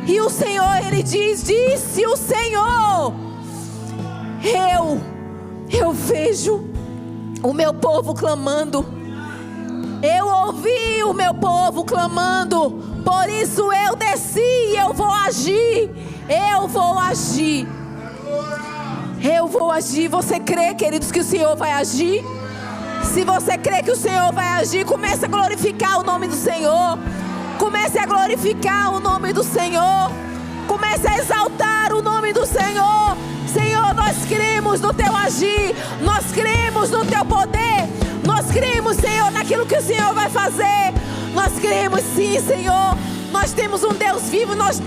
E o Senhor, Ele disse o Senhor: eu vejo o meu povo clamando. Eu ouvi o meu povo clamando. Por isso eu desci e eu vou agir. Eu vou agir. Eu vou agir. Você crê, queridos, que o Senhor vai agir? Se você crê que o Senhor vai agir, comece a glorificar o nome do Senhor. Comece a glorificar o nome do Senhor. Comece a exaltar o nome do Senhor. Senhor, nós cremos no Teu agir. Nós cremos no Teu poder. Nós cremos, Senhor, naquilo que o Senhor vai fazer. Nós cremos sim, Senhor. Nós temos um Deus vivo. Nós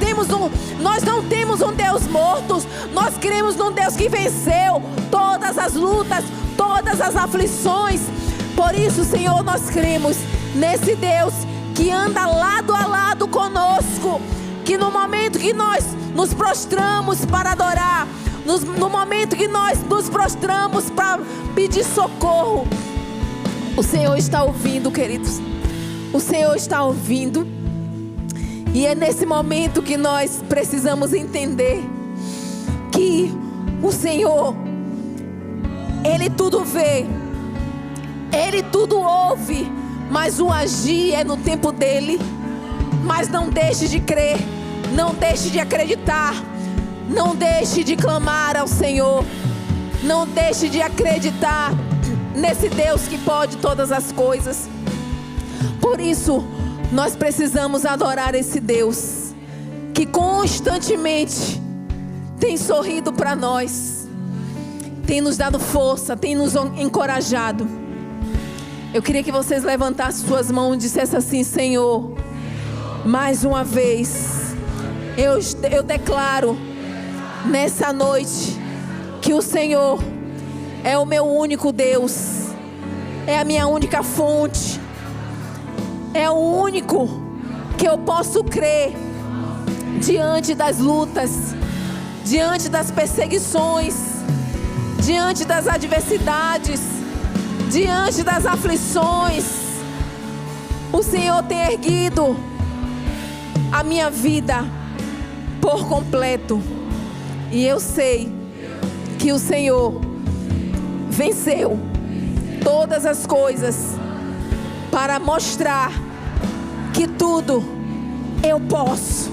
não temos um Deus morto. Nós cremos num Deus que venceu todas as lutas, todas as aflições. Por isso, Senhor, nós cremos nesse Deus que anda lado a lado conosco. Que no momento que nós nos prostramos para adorar, no momento que nós nos prostramos para pedir socorro, o Senhor está ouvindo, queridos. O Senhor está ouvindo. E é nesse momento que nós precisamos entender que o Senhor, Ele tudo vê, Ele tudo ouve, mas o agir é no tempo dEle. Mas não deixe de crer, não deixe de acreditar, não deixe de clamar ao Senhor, não deixe de acreditar nesse Deus que pode todas as coisas. Por isso, nós precisamos adorar esse Deus que constantemente tem sorrido para nós, tem nos dado força, tem nos encorajado. Eu queria que vocês levantassem suas mãos e dissessem assim: Senhor, mais uma vez, eu declaro nessa noite que o Senhor é o meu único Deus, é a minha única fonte, é o único que eu posso crer diante das lutas, diante das perseguições, diante das adversidades, diante das aflições. O Senhor tem erguido a minha vida por completo. E eu sei que o Senhor venceu todas as coisas para mostrar que tudo eu posso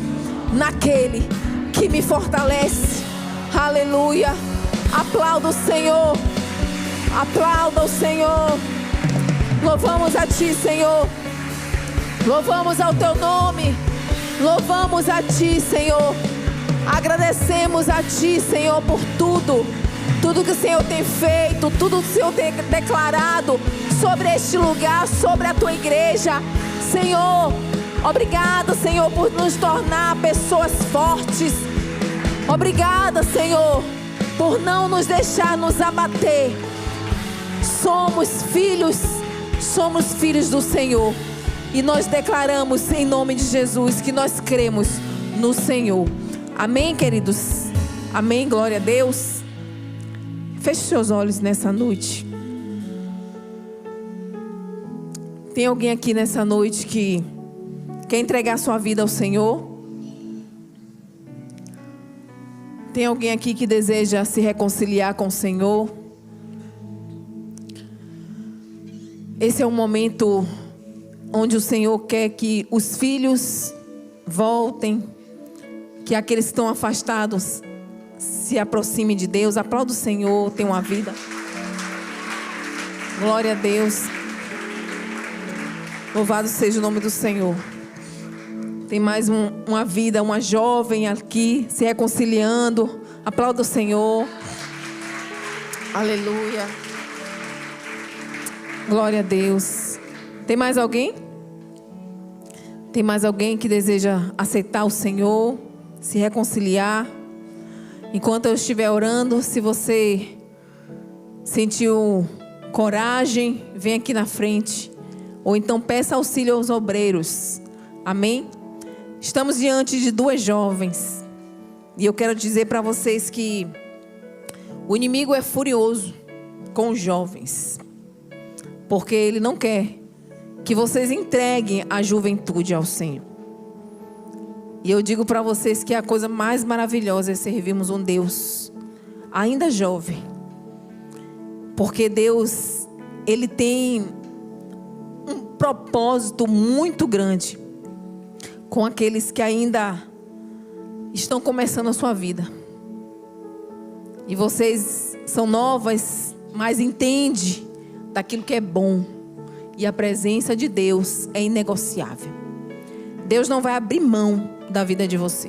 naquele que me fortalece. Aleluia. Aplauda o Senhor. Aplauda o Senhor. Louvamos a Ti, Senhor. Louvamos ao Teu nome. Louvamos a Ti, Senhor. Agradecemos a Ti, Senhor, por tudo. Tudo que o Senhor tem feito, tudo que o Senhor tem declarado sobre este lugar, sobre a Tua igreja. Senhor, obrigada, Senhor, por nos tornar pessoas fortes. Obrigada, Senhor, por não nos deixar nos abater. Somos filhos do Senhor. E nós declaramos em nome de Jesus que nós cremos no Senhor. Amém, queridos? Amém, glória a Deus. Feche seus olhos nessa noite. Tem alguém aqui nessa noite que quer entregar sua vida ao Senhor? Tem alguém aqui que deseja se reconciliar com o Senhor? Esse é um momento onde o Senhor quer que os filhos voltem, que aqueles que estão afastados se aproximem de Deus. Aplauda o Senhor, tenha uma vida. Glória a Deus. Louvado seja o nome do Senhor. Tem mais uma vida, uma jovem aqui se reconciliando. Aplauda o Senhor. Aleluia. Glória a Deus. Tem mais alguém? Tem mais alguém que deseja aceitar o Senhor, se reconciliar? Enquanto eu estiver orando, se você sentiu coragem, vem aqui na frente. Ou então peça auxílio aos obreiros. Amém? Estamos diante de duas jovens. E eu quero dizer para vocês que o inimigo é furioso com os jovens. porque Ele não quer que vocês entreguem a juventude ao Senhor. E eu digo para vocês que a coisa mais maravilhosa é servirmos um Deus ainda jovem. Porque Deus, Ele tem um propósito muito grande com aqueles que ainda estão começando a sua vida. E vocês são novas, mas entendem daquilo que é bom. E a presença de Deus é inegociável. Deus não vai abrir mão da vida de vocês.